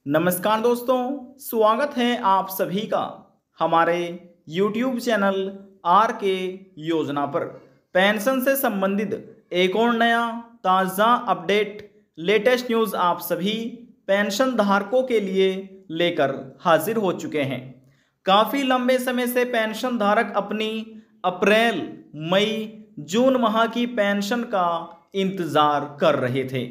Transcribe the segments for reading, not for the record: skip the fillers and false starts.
नमस्कार दोस्तों, स्वागत है आप सभी का हमारे YouTube चैनल आर के योजना पर। पेंशन से संबंधित एक और नया ताज़ा अपडेट, लेटेस्ट न्यूज़ आप सभी पेंशन धारकों के लिए लेकर हाजिर हो चुके हैं। काफ़ी लंबे समय से पेंशन धारक अपनी अप्रैल, मई, जून माह की पेंशन का इंतज़ार कर रहे थे।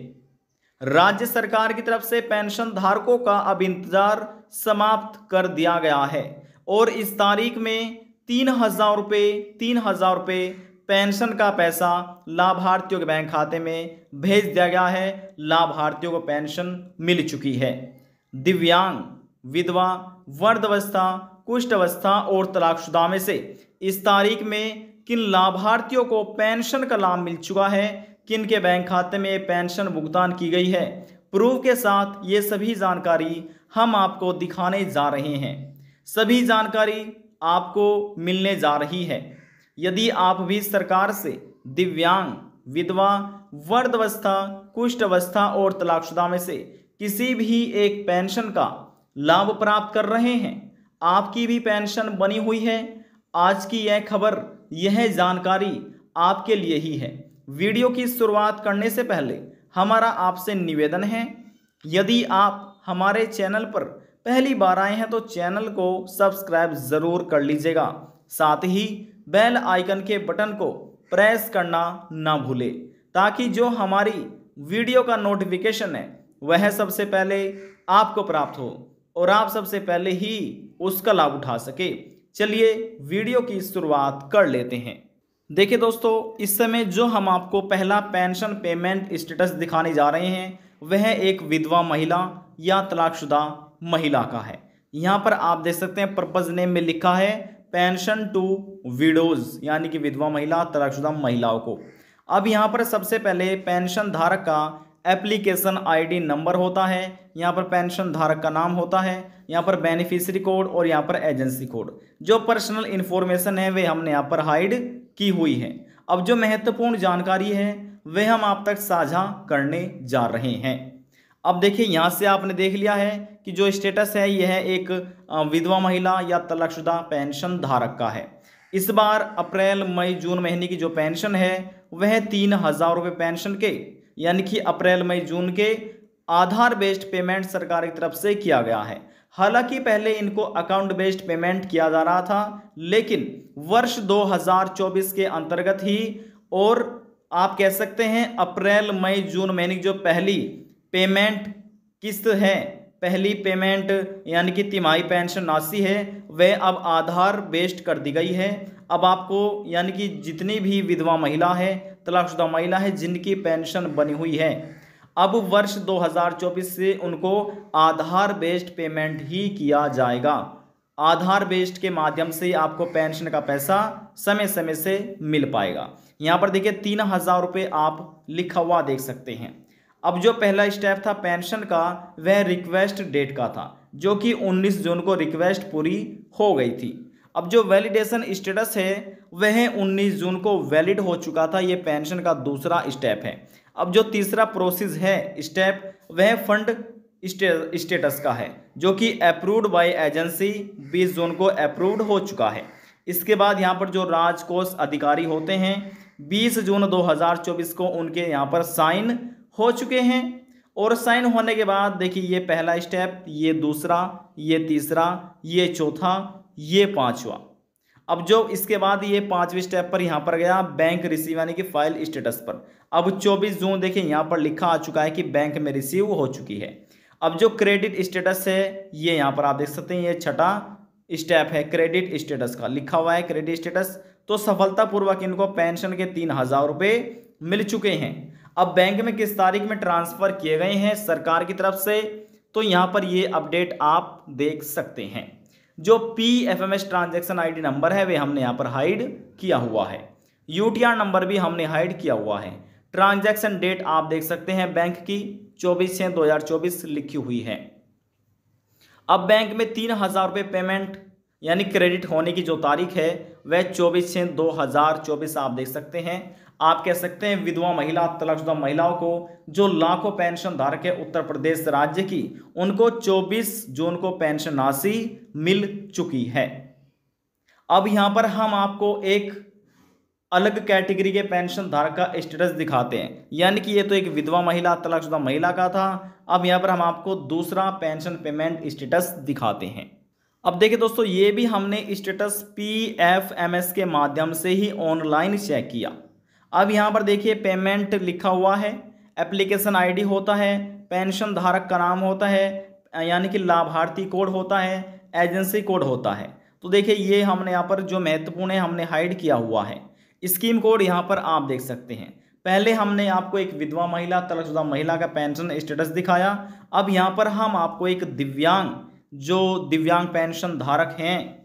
राज्य सरकार की तरफ से पेंशन धारकों का अब इंतजार समाप्त कर दिया गया है और इस तारीख में 3,000 रुपये पेंशन का पैसा लाभार्थियों के बैंक खाते में भेज दिया गया है। लाभार्थियों को पेंशन मिल चुकी है। दिव्यांग, विधवा, वृद्धावस्था, कुष्ठ अवस्था और तलाकशुदा में से इस तारीख में किन लाभार्थियों को पेंशन का लाभ मिल चुका है, किन के बैंक खाते में पेंशन भुगतान की गई है, प्रूफ के साथ ये सभी जानकारी हम आपको दिखाने जा रहे हैं। सभी जानकारी आपको मिलने जा रही है। यदि आप भी सरकार से दिव्यांग, विधवा, वृद्धावस्था, कुष्ठ अवस्था और तलाकशुदा में से किसी भी एक पेंशन का लाभ प्राप्त कर रहे हैं, आपकी भी पेंशन बनी हुई है, आज की यह खबर, यह जानकारी आपके लिए ही है। वीडियो की शुरुआत करने से पहले हमारा आपसे निवेदन है, यदि आप हमारे चैनल पर पहली बार आए हैं तो चैनल को सब्सक्राइब ज़रूर कर लीजिएगा। साथ ही बेल आइकन के बटन को प्रेस करना ना भूलें, ताकि जो हमारी वीडियो का नोटिफिकेशन है वह सबसे पहले आपको प्राप्त हो और आप सबसे पहले ही उसका लाभ उठा सके। चलिए वीडियो की शुरुआत कर लेते हैं। देखिए दोस्तों, इस समय जो हम आपको पहला पेंशन पेमेंट स्टेटस दिखाने जा रहे हैं वह एक विधवा महिला या तलाकशुदा महिला का है। यहाँ पर आप देख सकते हैं पर्पज नेम में लिखा है पेंशन टू विडोज, यानी कि विधवा महिला, तलाकशुदा महिलाओं को। अब यहाँ पर सबसे पहले पेंशन धारक का एप्लीकेशन आईडी नंबर होता है, यहाँ पर पेंशन धारक का नाम होता है, यहाँ पर बेनिफिशियरी कोड और यहाँ पर एजेंसी कोड। जो पर्सनल इन्फॉर्मेशन है वे हमने यहाँ पर हाइड की हुई है। अब जो महत्वपूर्ण जानकारी है वह हम आप तक साझा करने जा रहे हैं। अब देखिए, यहाँ से आपने देख लिया है कि जो स्टेटस है यह एक विधवा महिला या तलाकशुदा पेंशन धारक का है। इस बार अप्रैल, मई, जून महीने की जो पेंशन है वह 3,000 रुपये पेंशन के, यानी कि अप्रैल, मई, जून के आधार बेस्ड पेमेंट सरकार की तरफ से किया गया है। हालांकि पहले इनको अकाउंट बेस्ड पेमेंट किया जा रहा था, लेकिन वर्ष 2024 के अंतर्गत ही, और आप कह सकते हैं अप्रैल, मई, जून महीने की जो पहली पेमेंट किस्त है, पहली पेमेंट यानी कि तिमाही पेंशन राशि है, वह अब आधार बेस्ड कर दी गई है। अब आपको, यानी कि जितनी भी विधवा महिला है, तलाकशुदा महिला है जिनकी पेंशन बनी हुई है, अब वर्ष 2024 से उनको आधार बेस्ड पेमेंट ही किया जाएगा। आधार बेस्ड के माध्यम से आपको पेंशन का पैसा समय समय से मिल पाएगा। यहाँ पर देखिए 3,000 रुपये आप लिखा हुआ देख सकते हैं। अब जो पहला स्टेप था पेंशन का, वह रिक्वेस्ट डेट का था, जो कि 19 जून को रिक्वेस्ट पूरी हो गई थी। अब जो वैलिडेशन स्टेटस है वह 19 जून को वैलिड हो चुका था। ये पेंशन का दूसरा स्टेप है। अब जो तीसरा प्रोसेस है स्टेप, वह फंड स्टेटस का है, जो कि अप्रूव्ड बाय एजेंसी 20 जून को अप्रूव्ड हो चुका है। इसके बाद यहाँ पर जो राजकोष अधिकारी होते हैं 20 जून 2024 को उनके यहाँ पर साइन हो चुके हैं, और साइन होने के बाद देखिए ये पहला स्टेप, ये दूसरा, ये तीसरा, ये चौथा, ये पांचवा। अब जो इसके बाद ये पांचवें स्टेप पर यहाँ पर गया बैंक रिसीव, यानी कि फाइल स्टेटस पर। अब 24 जून देखिए यहाँ पर लिखा आ चुका है कि बैंक में रिसीव हो चुकी है। अब जो क्रेडिट स्टेटस है ये यहाँ पर आप देख सकते हैं, ये छठा स्टेप है क्रेडिट स्टेटस का, लिखा हुआ है क्रेडिट स्टेटस। तो सफलतापूर्वक इनको पेंशन के 3,000 रुपये मिल चुके हैं। अब बैंक में किस तारीख में ट्रांसफर किए गए हैं सरकार की तरफ से, तो यहाँ पर ये अपडेट आप देख सकते हैं। जो PFMS ट्रांजैक्शन आईडी नंबर है वे हमने यहाँ पर हाइड किया हुआ है। UTR नंबर भी हमने हाइड किया हुआ है। ट्रांजैक्शन डेट आप देख सकते हैं बैंक की 24/6/2024 लिखी हुई है। अब बैंक में 3,000 रुपये पेमेंट यानी क्रेडिट होने की जो तारीख है वह 24/6/2024 आप देख सकते हैं। आप कह सकते हैं विधवा महिला, तलाकशुदा महिलाओं को जो लाखों पेंशन धारक है उत्तर प्रदेश राज्य की, उनको 24 जून को पेंशन राशि मिल चुकी है। अब यहां पर हम आपको एक अलग कैटेगरी के पेंशन धारक का स्टेटस दिखाते हैं, यानी कि ये तो एक विधवा महिला, तलाकशुदा महिला का था। अब यहां पर हम आपको दूसरा पेंशन पेमेंट स्टेटस दिखाते हैं। अब देखिए दोस्तों, ये भी हमने स्टेटस PFMS के माध्यम से ही ऑनलाइन चेक किया। अब यहाँ पर देखिए पेमेंट लिखा हुआ है, एप्लीकेशन ID होता है, पेंशन धारक का नाम होता है, यानी कि लाभार्थी कोड होता है, एजेंसी कोड होता है। तो देखिए ये हमने यहाँ पर जो महत्वपूर्ण है हमने हाइड किया हुआ है। स्कीम कोड यहाँ पर आप देख सकते हैं। पहले हमने आपको एक विधवा महिला, तलाकशुदा महिला का पेंशन स्टेटस दिखाया। अब यहाँ पर हम आपको एक दिव्यांग पेंशन धारक हैं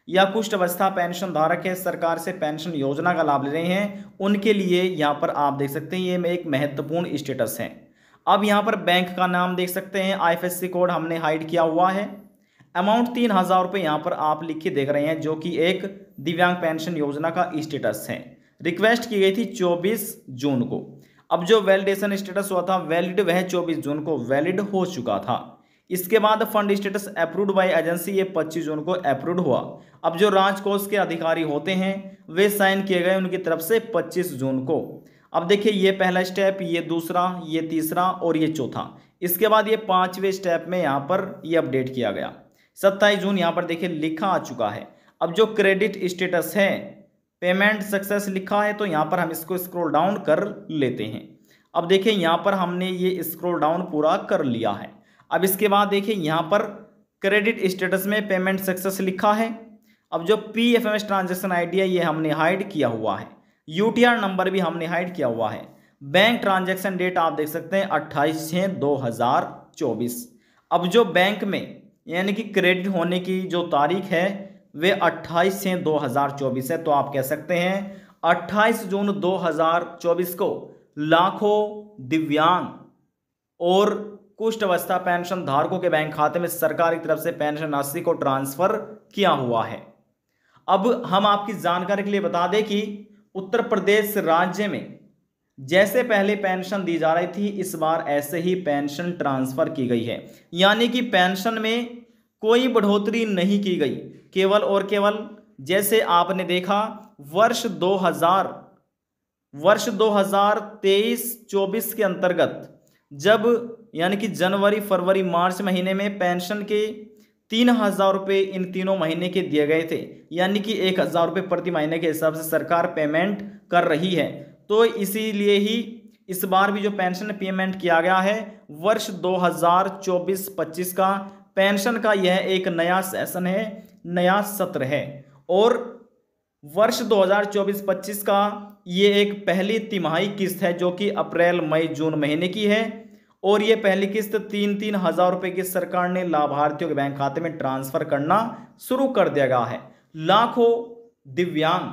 या कुष्ठ अवस्था पेंशन धारक है, सरकार से पेंशन योजना का लाभ ले रहे हैं, उनके लिए यहाँ पर आप देख सकते हैं ये एक महत्वपूर्ण स्टेटस है। अब यहाँ पर बैंक का नाम देख सकते हैं, IFSC कोड हमने हाइड किया हुआ है। अमाउंट 3000 रुपये यहाँ पर आप लिख के देख रहे हैं, जो कि एक दिव्यांग पेंशन योजना का स्टेटस है। रिक्वेस्ट की गई थी 24 जून को। अब जो वैलिडेशन स्टेटस हुआ था वैलिड, वह 24 जून को वैलिड हो चुका था। इसके बाद fund status approved by agency, ये 25 जून को अप्रूव्ड हुआ। अब जो राजकोष के अधिकारी होते हैं वे साइन किए गए उनकी तरफ से 25 जून को। अब देखिए ये पहला स्टेप, ये दूसरा, ये तीसरा और ये चौथा। इसके बाद ये 5वें स्टेप में यहाँ पर ये अपडेट किया गया। 27 जून यहाँ पर देखिए लिखा आ चुका है। अब जो क्रेडिट स्टेटस है, पेमेंट सक्सेस लिखा है, तो यहाँ पर हम इसको स्क्रॉल डाउन कर लेते हैं। अब देखिए यहाँ पर हमने ये स्क्रॉल डाउन पूरा कर लिया है। अब इसके बाद देखिए यहाँ पर क्रेडिट स्टेटस में पेमेंट सक्सेस लिखा है। अब जो PFMS ट्रांजैक्शन ID है ये हमने हाइड किया हुआ है। UTR नंबर भी हमने हाइड किया हुआ है। बैंक ट्रांजैक्शन डेट आप देख सकते हैं 28/6/2024। अब जो बैंक में यानी कि क्रेडिट होने की जो तारीख है वे 28/6/2024 है, तो आप कह सकते हैं 28 जून 2024 को लाखों दिव्यांग और कुष्ठ अवस्था पेंशन धारकों के बैंक खाते में सरकार की तरफ से पेंशन राशि को ट्रांसफर किया हुआ है। अब हम आपकी जानकारी के लिए बता दें कि उत्तर प्रदेश राज्य में जैसे पहले पेंशन दी जा रही थी, इस बार ऐसे ही पेंशन ट्रांसफर की गई है, यानी कि पेंशन में कोई बढ़ोतरी नहीं की गई। केवल और केवल जैसे आपने देखा वर्ष 2023-24 के अंतर्गत जब यानी कि जनवरी, फरवरी, मार्च महीने में पेंशन के 3000 रुपये इन तीनों महीने के दिए गए थे, यानी कि 1000 रुपये प्रति महीने के हिसाब से सरकार पेमेंट कर रही है। तो इसीलिए ही इस बार भी जो पेंशन पेमेंट किया गया है वर्ष 2024-25 का पेंशन का यह एक नया सेशन है, नया सत्र है। और वर्ष 2024-25 का ये एक पहली तिमाही किस्त है जो कि अप्रैल, मई, जून महीने की है। और ये पहली किस्त 3-3 हजार रुपये की सरकार ने लाभार्थियों के बैंक खाते में ट्रांसफर करना शुरू कर दिया गया है। लाखों दिव्यांग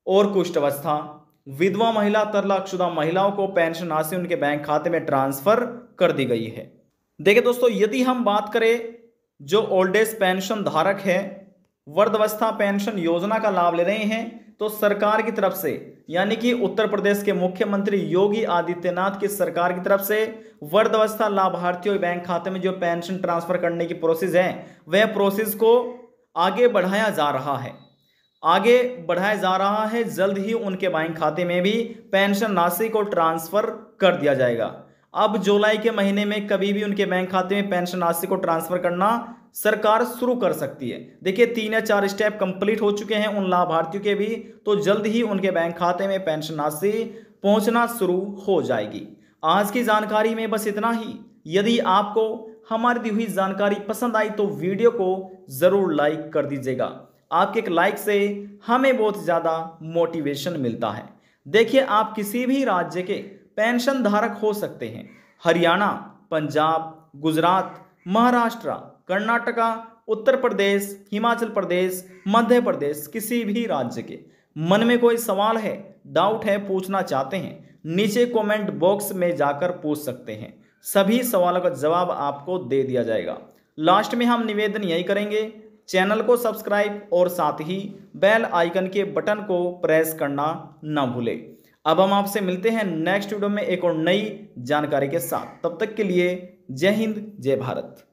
और कुष्ठ अवस्था, विधवा महिला, तलाकशुदा महिलाओं को पेंशन राशि उनके बैंक खाते में ट्रांसफर कर दी गई है। देखिए दोस्तों, यदि हम बात करें जो ओल्ड एज पेंशन धारक है, वृद्धावस्था पेंशन योजना का लाभ ले रहे हैं, तो सरकार की तरफ से यानी कि उत्तर प्रदेश के मुख्यमंत्री योगी आदित्यनाथ की सरकार की तरफ से वृद्धावस्था लाभार्थियों के बैंक खाते में जो पेंशन ट्रांसफर करने की प्रोसेस है वह प्रोसेस को आगे बढ़ाया जा रहा है। जल्द ही उनके बैंक खाते में भी पेंशन राशि को ट्रांसफर कर दिया जाएगा। अब जुलाई के महीने में कभी भी उनके बैंक खाते में पेंशन राशि को ट्रांसफर करना सरकार शुरू कर सकती है। देखिए 3 या 4 स्टेप कंप्लीट हो चुके हैं उन लाभार्थियों के भी, तो जल्द ही उनके बैंक खाते में पेंशन राशि पहुंचना शुरू हो जाएगी। आज की जानकारी में बस इतना ही। यदि आपको हमारी दी हुई जानकारी पसंद आई तो वीडियो को जरूर लाइक कर दीजिएगा। आपके एक लाइक से हमें बहुत ज़्यादा मोटिवेशन मिलता है। देखिए आप किसी भी राज्य के पेंशन धारक हो सकते हैं। हरियाणा, पंजाब, गुजरात, महाराष्ट्र, कर्नाटका, उत्तर प्रदेश, हिमाचल प्रदेश, मध्य प्रदेश, किसी भी राज्य के मन में कोई सवाल है, डाउट है, पूछना चाहते हैं, नीचे कमेंट बॉक्स में जाकर पूछ सकते हैं। सभी सवालों का जवाब आपको दे दिया जाएगा। लास्ट में हम निवेदन यही करेंगे, चैनल को सब्सक्राइब और साथ ही बेल आइकन के बटन को प्रेस करना ना भूलें। अब हम आपसे मिलते हैं नेक्स्ट वीडियो में एक और नई जानकारी के साथ। तब तक के लिए जय हिंद, जय भारत।